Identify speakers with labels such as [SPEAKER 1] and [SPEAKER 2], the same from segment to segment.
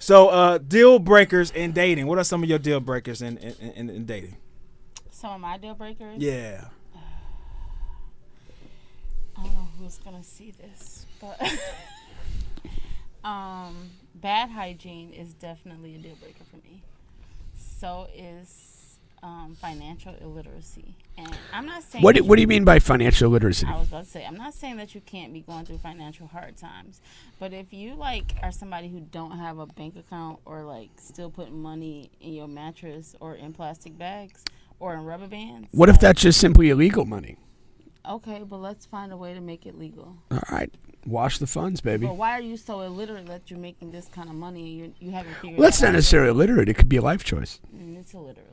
[SPEAKER 1] So, deal breakers in dating. What are some of your deal breakers in dating?
[SPEAKER 2] Some of my deal breakers?
[SPEAKER 1] Yeah.
[SPEAKER 2] I don't know who's gonna see this, but bad hygiene is definitely a deal breaker for me. So is financial illiteracy, and I'm not saying.
[SPEAKER 3] What do you mean by financial literacy?
[SPEAKER 2] I was about to say, I'm not saying that you can't be going through financial hard times, but if you are somebody who don't have a bank account or still putting money in your mattress or in plastic bags or in rubber bands.
[SPEAKER 3] What if that's just simply illegal money?
[SPEAKER 2] Okay, but let's find a way to make it legal.
[SPEAKER 3] All right. Wash the funds, baby.
[SPEAKER 2] But why are you so illiterate that you're making this kind of money and you haven't figured
[SPEAKER 3] Well, that's
[SPEAKER 2] that
[SPEAKER 3] not
[SPEAKER 2] out
[SPEAKER 3] necessarily illiterate. It could be a life choice.
[SPEAKER 2] It's illiterate.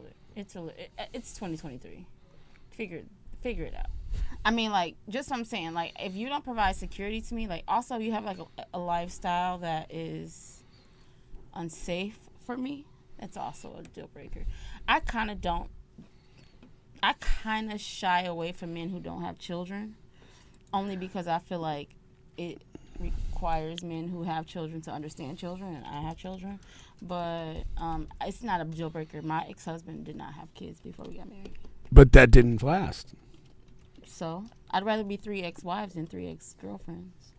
[SPEAKER 2] It's 2023. Figure it out. I mean, just what I'm saying, if you don't provide security to me, also you have a lifestyle that is unsafe for me, that's also a deal breaker. I kind of shy away from men who don't have children, only because I feel like it requires men who have children to understand children, and I have children. But it's not a deal breaker. My ex-husband did not have kids before we got married.
[SPEAKER 3] But that didn't last.
[SPEAKER 2] So I'd rather be 3 ex-wives than 3 ex-girlfriends.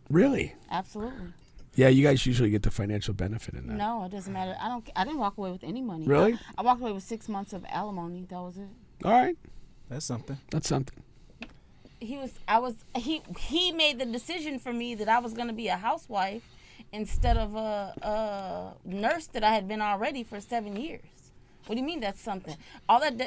[SPEAKER 3] Really?
[SPEAKER 2] Absolutely.
[SPEAKER 3] Yeah, you guys usually get the financial benefit in that.
[SPEAKER 2] No, it doesn't matter. I didn't walk away with any money.
[SPEAKER 3] Really?
[SPEAKER 2] I walked away with 6 months of alimony. That was it.
[SPEAKER 3] All right.
[SPEAKER 1] That's something.
[SPEAKER 3] That's something.
[SPEAKER 2] He made the decision for me that I was going to be a housewife instead of a nurse that I had been already for 7 years. What do you mean that's something? All that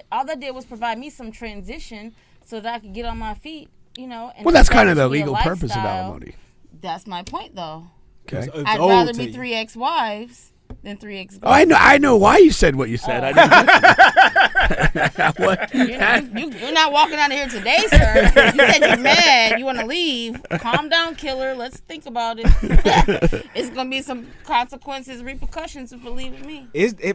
[SPEAKER 2] did was provide me some transition so that I could get on my feet, And
[SPEAKER 3] well, that's kind of the legal purpose of alimony.
[SPEAKER 2] That's my point, though.
[SPEAKER 3] Okay.
[SPEAKER 2] I'd rather be 3 ex-wives than 3 ex-girlfriends.
[SPEAKER 3] I know why you said what you said.
[SPEAKER 2] Oh.
[SPEAKER 3] What?
[SPEAKER 2] You're not walking out of here today, sir. You said you're mad. You want to leave. Calm down, killer. Let's think about it. It's going to be some consequences, repercussions for leaving me.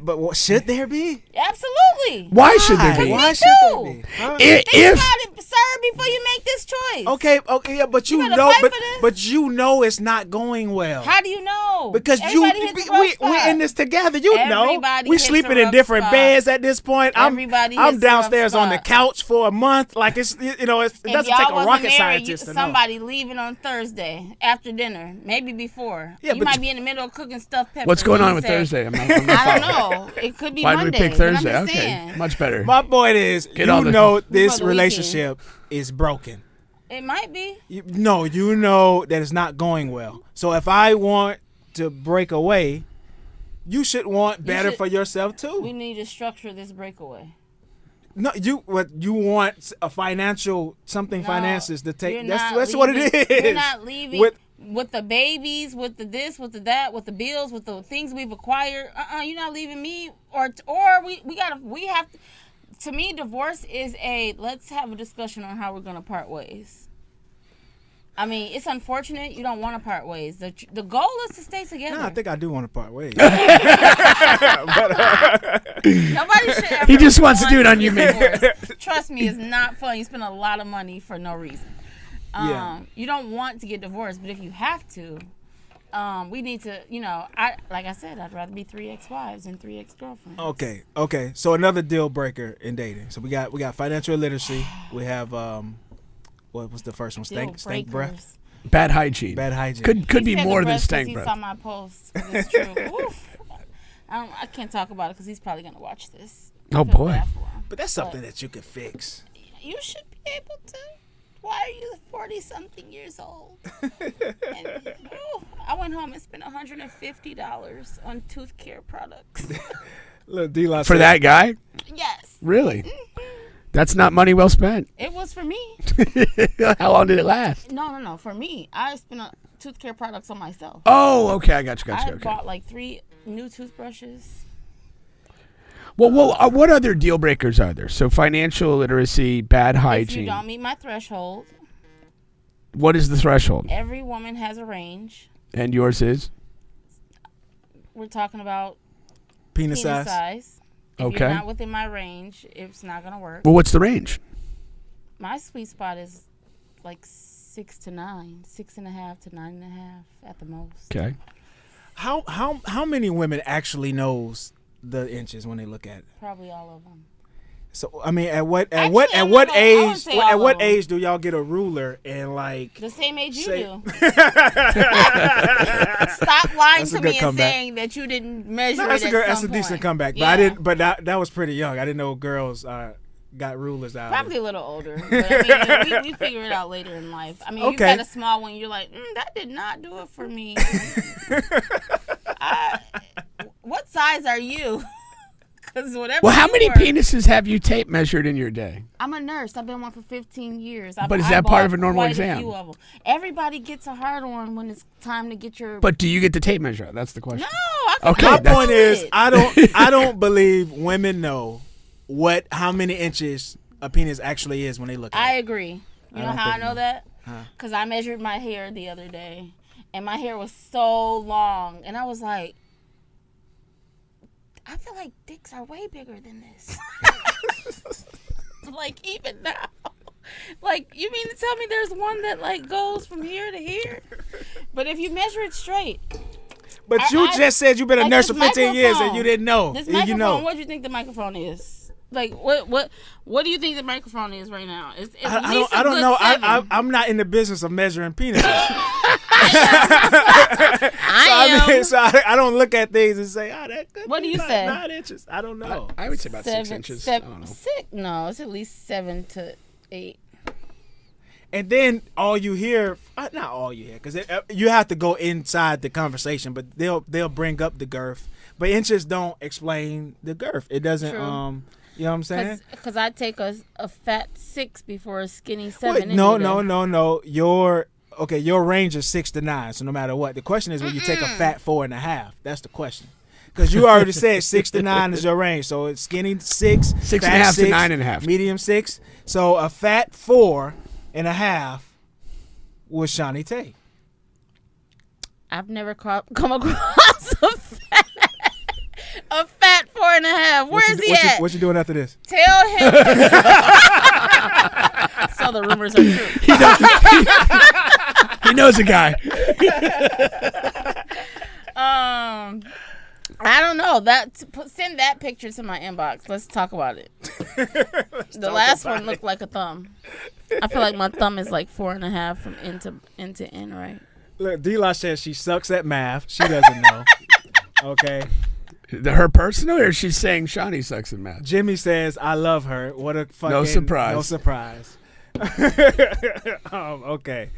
[SPEAKER 1] But should there be?
[SPEAKER 2] Absolutely.
[SPEAKER 3] Why should there be?
[SPEAKER 1] Why should there be? Huh?
[SPEAKER 2] Think about it, sir, before you make this choice.
[SPEAKER 1] Okay, yeah, but you
[SPEAKER 2] gotta
[SPEAKER 1] know,
[SPEAKER 2] fight for this?
[SPEAKER 1] but you know it's not going well.
[SPEAKER 2] How do you know?
[SPEAKER 1] Because
[SPEAKER 2] Everybody hits a rough
[SPEAKER 1] we're
[SPEAKER 2] spot.
[SPEAKER 1] in this together. You know,
[SPEAKER 2] Everybody
[SPEAKER 1] we
[SPEAKER 2] hits a
[SPEAKER 1] sleeping in
[SPEAKER 2] rough
[SPEAKER 1] different
[SPEAKER 2] spot.
[SPEAKER 1] beds at this point.
[SPEAKER 2] Everybody
[SPEAKER 1] I'm
[SPEAKER 2] hits a rough
[SPEAKER 1] downstairs on the
[SPEAKER 2] spot.
[SPEAKER 1] couch for a month. Like it
[SPEAKER 2] If
[SPEAKER 1] doesn't
[SPEAKER 2] y'all
[SPEAKER 1] take a
[SPEAKER 2] wasn't
[SPEAKER 1] rocket
[SPEAKER 2] married,
[SPEAKER 1] scientist to know.
[SPEAKER 2] somebody leaving on Thursday after dinner, maybe before.
[SPEAKER 1] Yeah,
[SPEAKER 2] you
[SPEAKER 1] but
[SPEAKER 2] might be in the middle of cooking stuffed peppers.
[SPEAKER 3] What's going
[SPEAKER 2] and
[SPEAKER 3] on
[SPEAKER 2] you
[SPEAKER 3] with
[SPEAKER 2] say,
[SPEAKER 3] Thursday? I'm not
[SPEAKER 2] I don't know. It could be
[SPEAKER 3] Why did we
[SPEAKER 2] Monday.
[SPEAKER 3] pick
[SPEAKER 2] but I'm
[SPEAKER 3] Thursday?
[SPEAKER 2] just
[SPEAKER 3] Okay,
[SPEAKER 2] saying.
[SPEAKER 3] much better.
[SPEAKER 1] My point is,
[SPEAKER 3] Get all the-
[SPEAKER 1] this
[SPEAKER 2] Before the
[SPEAKER 1] relationship is broken.
[SPEAKER 2] It might be.
[SPEAKER 1] You know that it's not going well. So if I want to break away, you should want better for yourself too.
[SPEAKER 2] We need to structure this breakaway.
[SPEAKER 1] No, you want a financial finances to take.
[SPEAKER 2] You're
[SPEAKER 1] That's
[SPEAKER 2] not
[SPEAKER 1] what
[SPEAKER 2] leaving-
[SPEAKER 1] it is.
[SPEAKER 2] You're not leaving with the babies, with the this, with the that, with the bills, with the things we've acquired. You're not leaving me, or we have. To me, divorce is let's have a discussion on how we're gonna part ways. I mean, it's unfortunate you don't want to part ways. The goal is to stay together.
[SPEAKER 1] No, I think I do want to part ways.
[SPEAKER 2] Nobody should ever.
[SPEAKER 3] He just wants to do it on you, man.
[SPEAKER 2] divorce. Trust me, it's not fun. You spend a lot of money for no reason. You don't want to get divorced, but if you have to, we need to. Like I said, I'd rather be 3 ex-wives than 3 ex-girlfriends.
[SPEAKER 1] Okay. So another deal breaker in dating. So we got financial literacy. We have what was the first one? Stank breath.
[SPEAKER 3] Bad hygiene.
[SPEAKER 1] Bad hygiene.
[SPEAKER 3] Could be
[SPEAKER 2] He said
[SPEAKER 3] more
[SPEAKER 2] the
[SPEAKER 3] than
[SPEAKER 2] breath 'cause
[SPEAKER 3] stank
[SPEAKER 2] he
[SPEAKER 3] breath.
[SPEAKER 2] saw my post. 'Cause it's true. Oof. I can't talk about it because he's probably gonna watch this. I
[SPEAKER 3] Oh,
[SPEAKER 2] feel
[SPEAKER 3] boy.
[SPEAKER 2] bad for him.
[SPEAKER 1] But that's something that you could fix.
[SPEAKER 2] You should be able to. Why are you 40-something years old? I went home and spent $150 on tooth care products.
[SPEAKER 1] Look, D-Lot
[SPEAKER 3] For
[SPEAKER 1] said-
[SPEAKER 3] that guy?
[SPEAKER 2] Yes.
[SPEAKER 3] Really? That's not money well spent.
[SPEAKER 2] It was for me.
[SPEAKER 3] How long did it last?
[SPEAKER 2] No. For me, I spent tooth care products on myself.
[SPEAKER 3] Oh, okay. I got you.
[SPEAKER 2] I
[SPEAKER 3] Okay.
[SPEAKER 2] bought 3 new toothbrushes.
[SPEAKER 3] Well, what other deal breakers are there? So financial literacy, bad
[SPEAKER 2] If
[SPEAKER 3] hygiene.
[SPEAKER 2] you don't meet my threshold,
[SPEAKER 3] What is the threshold?
[SPEAKER 2] every woman has a range.
[SPEAKER 3] And yours is?
[SPEAKER 2] We're talking about
[SPEAKER 1] penis
[SPEAKER 2] penis
[SPEAKER 1] size.
[SPEAKER 2] size. If
[SPEAKER 3] Okay.
[SPEAKER 2] you're not within my range, it's not going to work.
[SPEAKER 3] Well, what's the range?
[SPEAKER 2] My sweet spot is 6 to 9, 6.5 to 9.5 at the most.
[SPEAKER 3] Okay.
[SPEAKER 1] how many women actually knows the inches when they look at it?
[SPEAKER 2] Probably all of them.
[SPEAKER 1] So I mean, at what
[SPEAKER 2] Actually, I'm not gonna- I wouldn't say all
[SPEAKER 1] at
[SPEAKER 2] of
[SPEAKER 1] what
[SPEAKER 2] them.
[SPEAKER 1] age do y'all get a ruler and like
[SPEAKER 2] The same age you
[SPEAKER 1] say-
[SPEAKER 2] do. Stop lying
[SPEAKER 1] That's a
[SPEAKER 2] to
[SPEAKER 1] good
[SPEAKER 2] me and
[SPEAKER 1] comeback.
[SPEAKER 2] saying that you didn't measure
[SPEAKER 1] No, that's
[SPEAKER 2] it
[SPEAKER 1] a
[SPEAKER 2] at
[SPEAKER 1] good,
[SPEAKER 2] some
[SPEAKER 1] that's a
[SPEAKER 2] point.
[SPEAKER 1] decent comeback. But
[SPEAKER 2] Yeah.
[SPEAKER 1] I didn't. But that was pretty young. I didn't know girls got rulers out.
[SPEAKER 2] Probably a little older. But I mean, we figure it out later in life. I mean, you
[SPEAKER 1] Okay.
[SPEAKER 2] got a small one, you're like, that did not do it for me. What size are you? Because whatever.
[SPEAKER 3] Well, how
[SPEAKER 2] you
[SPEAKER 3] many
[SPEAKER 2] were-
[SPEAKER 3] penises have you tape measured in your day?
[SPEAKER 2] I'm a nurse. I've been one for 15 years.
[SPEAKER 3] But is that part of a normal
[SPEAKER 2] quite
[SPEAKER 3] exam?
[SPEAKER 2] few of them. Everybody gets a hard one when it's time to get your.
[SPEAKER 3] But do you get the tape measure? That's the question.
[SPEAKER 2] No, I can
[SPEAKER 3] Okay,
[SPEAKER 1] My
[SPEAKER 3] that's-
[SPEAKER 1] point is,
[SPEAKER 2] it.
[SPEAKER 1] I don't believe women know how many inches a penis actually is when they look at
[SPEAKER 2] I
[SPEAKER 1] it.
[SPEAKER 2] agree. You know
[SPEAKER 1] don't
[SPEAKER 2] how I
[SPEAKER 1] think
[SPEAKER 2] know
[SPEAKER 1] no.
[SPEAKER 2] that? Because I measured my hair the other day, and my hair was so long, and I was like, I feel like dicks are way bigger than this. Like even now. Like, you mean to tell me there's one that like goes from here to here? But if you measure it straight,
[SPEAKER 1] But you
[SPEAKER 2] I-
[SPEAKER 1] just said you've been a
[SPEAKER 2] like
[SPEAKER 1] nurse
[SPEAKER 2] this
[SPEAKER 1] for 15 years and
[SPEAKER 2] microphone.
[SPEAKER 1] you didn't know.
[SPEAKER 2] this
[SPEAKER 1] You
[SPEAKER 2] microphone,
[SPEAKER 1] know.
[SPEAKER 2] what do you think the microphone is? Like what do you think the microphone is right now? It's at
[SPEAKER 1] I
[SPEAKER 2] least
[SPEAKER 1] don't
[SPEAKER 2] a good
[SPEAKER 1] know.
[SPEAKER 2] 7.
[SPEAKER 1] I'm not in the business of measuring penises.
[SPEAKER 2] I am.
[SPEAKER 1] So I don't look at things and say, that could
[SPEAKER 2] What
[SPEAKER 1] be
[SPEAKER 2] do you
[SPEAKER 1] like
[SPEAKER 2] say?
[SPEAKER 1] 9 inches. I don't know.
[SPEAKER 3] I would say about 6 inches. I don't know.
[SPEAKER 2] No, it's at least 7 to 8.
[SPEAKER 1] And then all you hear, not all you hear, because you have to go inside the conversation, but they'll bring up the girth. But inches don't explain the girth. It doesn't,
[SPEAKER 2] True.
[SPEAKER 1] you know what I'm saying?
[SPEAKER 2] Because I take a fat 6 before a skinny 7.
[SPEAKER 1] Wait,
[SPEAKER 2] any
[SPEAKER 1] no.
[SPEAKER 2] day.
[SPEAKER 1] Your range is 6 to 9. So no matter what, the question is, will you take a fat 4.5? That's the question. Because you already said 6 to 9 is your range. So it's skinny 6,
[SPEAKER 3] 6.5
[SPEAKER 1] fat
[SPEAKER 3] to
[SPEAKER 1] 6,
[SPEAKER 3] 9.5.
[SPEAKER 1] medium 6. So a fat 4.5 was Shawnee Tate.
[SPEAKER 2] I've never come across a fat 4.5. Where's he at?
[SPEAKER 1] What you doing after this?
[SPEAKER 2] Tell him. So the rumors are true.
[SPEAKER 3] He knows a guy.
[SPEAKER 2] I don't know. Send that picture to my inbox. Let's talk about it. The last one looked like a thumb. I feel like my thumb is like 4.5 from end to end, right?
[SPEAKER 1] Look, D-La says she sucks at math. She doesn't know. Okay.
[SPEAKER 3] Her personal, or she's saying Shawnee sucks at math?
[SPEAKER 1] Jimmy says, I love her. What a fucking...
[SPEAKER 3] No surprise.
[SPEAKER 1] No surprise. Okay.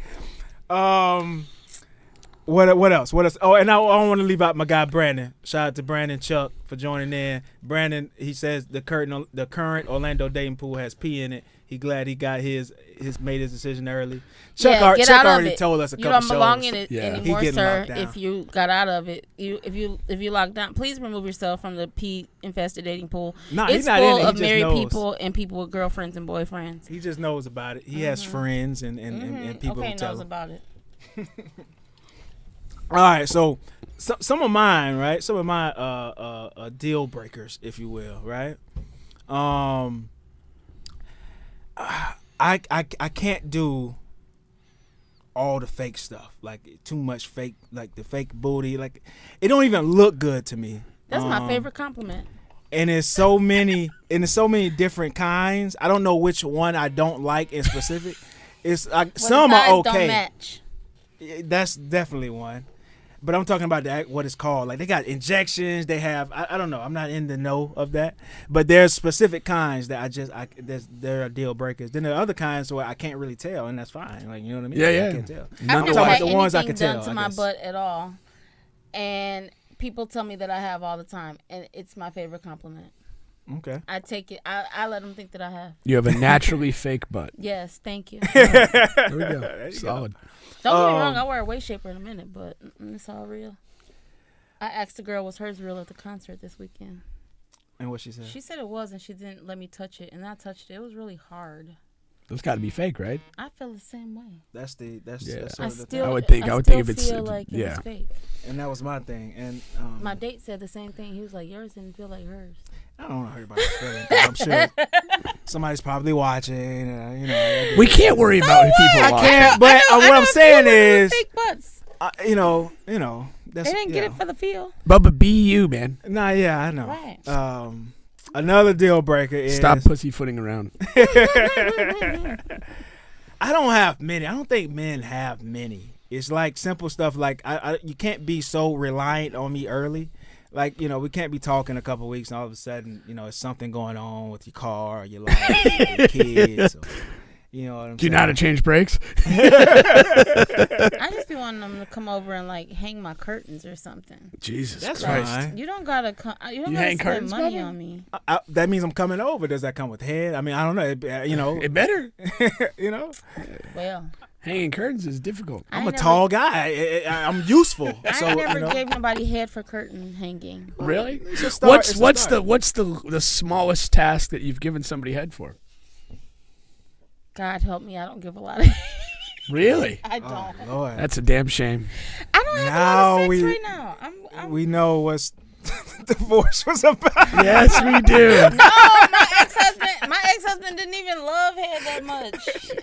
[SPEAKER 1] What else? Oh, and I want to leave out my guy Brandon. Shout out to Brandon Chuck for joining in. Brandon, he says the current Orlando dating pool has pee in it. He glad he got made his decision early. Chuck
[SPEAKER 2] get out
[SPEAKER 1] already
[SPEAKER 2] of it.
[SPEAKER 1] told us a
[SPEAKER 2] you
[SPEAKER 1] couple
[SPEAKER 2] don't belong
[SPEAKER 1] shows.
[SPEAKER 2] in it
[SPEAKER 3] Yeah.
[SPEAKER 2] anymore,
[SPEAKER 1] He getting
[SPEAKER 2] sir.
[SPEAKER 1] locked down.
[SPEAKER 2] If you got out of it, if you locked down, please remove yourself from the pee infested dating pool.
[SPEAKER 1] Nah, he's
[SPEAKER 2] It's
[SPEAKER 1] not in
[SPEAKER 2] full
[SPEAKER 1] it. He
[SPEAKER 2] of
[SPEAKER 1] just
[SPEAKER 2] married
[SPEAKER 1] knows.
[SPEAKER 2] people and people with girlfriends and boyfriends.
[SPEAKER 1] He just knows about it. He has friends and people
[SPEAKER 2] Okay,
[SPEAKER 1] who tell
[SPEAKER 2] knows
[SPEAKER 1] him.
[SPEAKER 2] about it.
[SPEAKER 1] All right, so some of mine, right? Some of my deal breakers, if you will, right? I can't do all the fake stuff, like too much fake, like the fake booty, like it don't even look good to me.
[SPEAKER 2] That's my favorite compliment.
[SPEAKER 1] And there's so many different kinds. I don't know which one I don't like in specific. It's like
[SPEAKER 2] When
[SPEAKER 1] some
[SPEAKER 2] the
[SPEAKER 1] are
[SPEAKER 2] size
[SPEAKER 1] okay.
[SPEAKER 2] Don't match.
[SPEAKER 1] That's definitely one. But I'm talking about what it's called. Like they got injections. They have I don't know. I'm not in the know of that. But there's specific kinds that there are deal breakers. Then there are other kinds where I can't really tell, and that's fine. Like, you know what I mean?
[SPEAKER 3] Yeah.
[SPEAKER 1] I can't tell.
[SPEAKER 2] I've
[SPEAKER 3] None
[SPEAKER 1] I'm
[SPEAKER 2] never
[SPEAKER 1] talking
[SPEAKER 2] had
[SPEAKER 1] about the ones I
[SPEAKER 2] anything
[SPEAKER 1] can
[SPEAKER 2] done
[SPEAKER 1] tell,
[SPEAKER 2] to
[SPEAKER 1] I
[SPEAKER 2] my
[SPEAKER 1] guess.
[SPEAKER 2] butt at all, and people tell me that I have all the time, and it's my favorite compliment.
[SPEAKER 1] Okay.
[SPEAKER 2] I take it. I let them think that I have.
[SPEAKER 3] You have a naturally fake butt.
[SPEAKER 2] Yes, thank you.
[SPEAKER 3] There we go. Solid.
[SPEAKER 2] Don't get me wrong. I wear a waist shaper in a minute, but it's all real. I asked the girl, was hers real at the concert this weekend?
[SPEAKER 1] And what she said?
[SPEAKER 2] She said it was, and she didn't let me touch it, and I touched it. It was really hard.
[SPEAKER 3] Those got to be fake, right?
[SPEAKER 2] I feel the same way.
[SPEAKER 1] That's
[SPEAKER 3] Yeah.
[SPEAKER 1] that's
[SPEAKER 2] I
[SPEAKER 1] sort of the
[SPEAKER 2] still,
[SPEAKER 1] thing.
[SPEAKER 3] I would think if it's-
[SPEAKER 2] feel like it
[SPEAKER 3] yeah.
[SPEAKER 2] was fake.
[SPEAKER 1] And that was my thing. And
[SPEAKER 2] My date said the same thing. He was like, yours didn't feel like hers.
[SPEAKER 1] I don't know how everybody's feeling. 'Cause I'm sure somebody's probably watching. You know.
[SPEAKER 3] We can't worry about people
[SPEAKER 1] I
[SPEAKER 3] watching.
[SPEAKER 1] can't. But what I'm saying is,
[SPEAKER 2] Fake butts.
[SPEAKER 1] you know, that's
[SPEAKER 2] They didn't get it for the feel.
[SPEAKER 3] Bubba, be you, man.
[SPEAKER 1] Nah, yeah, I know.
[SPEAKER 2] Right.
[SPEAKER 1] Another deal breaker is
[SPEAKER 3] Stop pussyfooting around.
[SPEAKER 1] I don't have many. I don't think men have many. It's like simple stuff like you can't be so reliant on me early. Like, we can't be talking a couple weeks and all of a sudden, it's something going on with your car or your life or your kids. Or, you know what I'm
[SPEAKER 3] Do you
[SPEAKER 1] saying?
[SPEAKER 3] know how to change brakes?
[SPEAKER 2] I just be wanting them to come over and like hang my curtains or something.
[SPEAKER 3] Jesus
[SPEAKER 1] That's
[SPEAKER 3] Christ.
[SPEAKER 1] fine.
[SPEAKER 2] You don't gotta come. You don't
[SPEAKER 3] You
[SPEAKER 2] gotta
[SPEAKER 3] hang
[SPEAKER 2] spend
[SPEAKER 3] curtains,
[SPEAKER 2] money
[SPEAKER 3] Bubba?
[SPEAKER 2] on me.
[SPEAKER 1] That means I'm coming over. Does that come with head? I mean, I don't know.
[SPEAKER 3] It better.
[SPEAKER 2] Well,
[SPEAKER 3] Hanging curtains is difficult.
[SPEAKER 1] I'm a tall guy. I'm useful. So,
[SPEAKER 2] I never gave nobody head for curtain hanging.
[SPEAKER 3] Really?
[SPEAKER 1] It's a start.
[SPEAKER 3] What's the smallest task that you've given somebody head for?
[SPEAKER 2] God help me, I don't give a lot of.
[SPEAKER 3] Really?
[SPEAKER 2] I don't.
[SPEAKER 1] Oh, Lord.
[SPEAKER 3] That's a damn shame.
[SPEAKER 2] I don't have
[SPEAKER 1] Now
[SPEAKER 2] a lot of sex
[SPEAKER 1] we-
[SPEAKER 2] right now. I'm
[SPEAKER 1] We know what's divorce was about.
[SPEAKER 3] Yes, we do.
[SPEAKER 2] No, my ex-husband didn't even love head that much.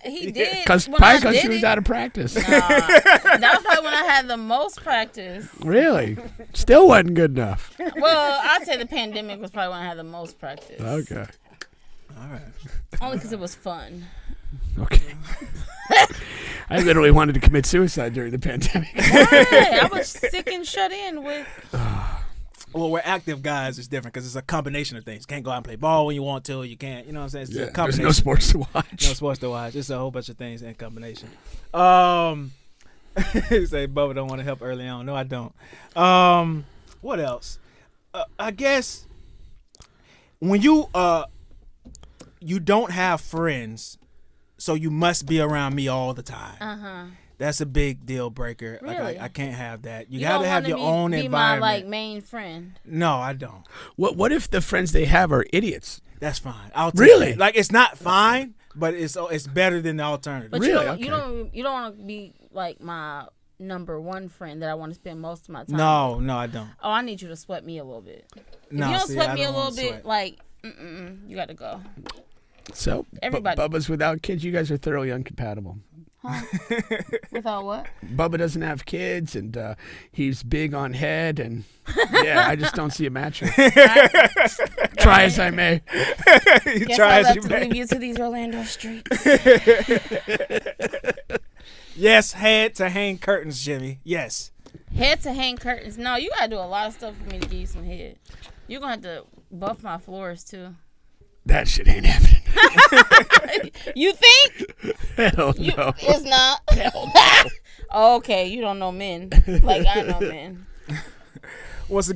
[SPEAKER 2] He did.
[SPEAKER 3] Because
[SPEAKER 2] when I
[SPEAKER 3] she
[SPEAKER 2] did
[SPEAKER 3] was
[SPEAKER 2] it.
[SPEAKER 3] out of practice.
[SPEAKER 2] That was probably when I had the most practice.
[SPEAKER 3] Really? Still wasn't good enough.
[SPEAKER 2] Well, I'd say the pandemic was probably when I had the most practice.
[SPEAKER 3] Okay.
[SPEAKER 1] All right.
[SPEAKER 2] Only because it was fun.
[SPEAKER 3] Okay. I literally wanted to commit suicide during the pandemic.
[SPEAKER 2] Hey, I was sick and shut in with.
[SPEAKER 1] Well, we're active guys. It's different because it's a combination of things. You can't go out and play ball when you want to. You can't. You know what I'm saying? It's a
[SPEAKER 3] There's
[SPEAKER 1] combination.
[SPEAKER 3] no sports to watch.
[SPEAKER 1] No sports to watch. It's a whole bunch of things in combination. You say Bubba don't want to help early on. No, I don't. What else? I guess when you don't have friends, so you must be around me all the time. That's a big deal breaker.
[SPEAKER 2] Really?
[SPEAKER 1] Like I can't have that. You
[SPEAKER 2] You
[SPEAKER 1] got
[SPEAKER 2] don't
[SPEAKER 1] to have
[SPEAKER 2] wanna
[SPEAKER 1] your own
[SPEAKER 2] be
[SPEAKER 1] environment.
[SPEAKER 2] my main friend.
[SPEAKER 1] No, I don't.
[SPEAKER 3] What if the friends they have are idiots?
[SPEAKER 1] That's fine. I'll take
[SPEAKER 3] Really?
[SPEAKER 1] it. Like it's not fine, but it's better than the alternative.
[SPEAKER 2] But
[SPEAKER 3] Really?
[SPEAKER 2] you don't want to be like my number one friend that I want to spend most of my time.
[SPEAKER 1] No, I don't.
[SPEAKER 2] Oh, I need you to sweat me a little bit.
[SPEAKER 1] No,
[SPEAKER 2] if you don't
[SPEAKER 1] see,
[SPEAKER 2] sweat
[SPEAKER 1] I
[SPEAKER 2] me a
[SPEAKER 1] don't
[SPEAKER 2] little
[SPEAKER 1] wanna
[SPEAKER 2] bit,
[SPEAKER 1] sweat.
[SPEAKER 2] like, you got to go.
[SPEAKER 3] So,
[SPEAKER 2] Everybody.
[SPEAKER 3] Bubba's without kids. You guys are thoroughly incompatible.
[SPEAKER 2] Without what?
[SPEAKER 3] Bubba doesn't have kids, and he's big on head, and yeah, I just don't see a match here. Try as I may.
[SPEAKER 1] You
[SPEAKER 2] Guess
[SPEAKER 1] try
[SPEAKER 2] I'll
[SPEAKER 1] as
[SPEAKER 2] have
[SPEAKER 1] you
[SPEAKER 2] to
[SPEAKER 1] may.
[SPEAKER 2] leave you to these Orlando streets.
[SPEAKER 1] Yes, head to hang curtains, Jimmy. Yes.
[SPEAKER 2] Head to hang curtains. No, you got to do a lot of stuff for me to give you some head. You're going to have to buff my floors, too.
[SPEAKER 3] That shit ain't happening.
[SPEAKER 2] You think?
[SPEAKER 3] Hell no.
[SPEAKER 2] It's not.
[SPEAKER 3] Hell no.
[SPEAKER 2] Okay, you don't know men like I know men.
[SPEAKER 1] Once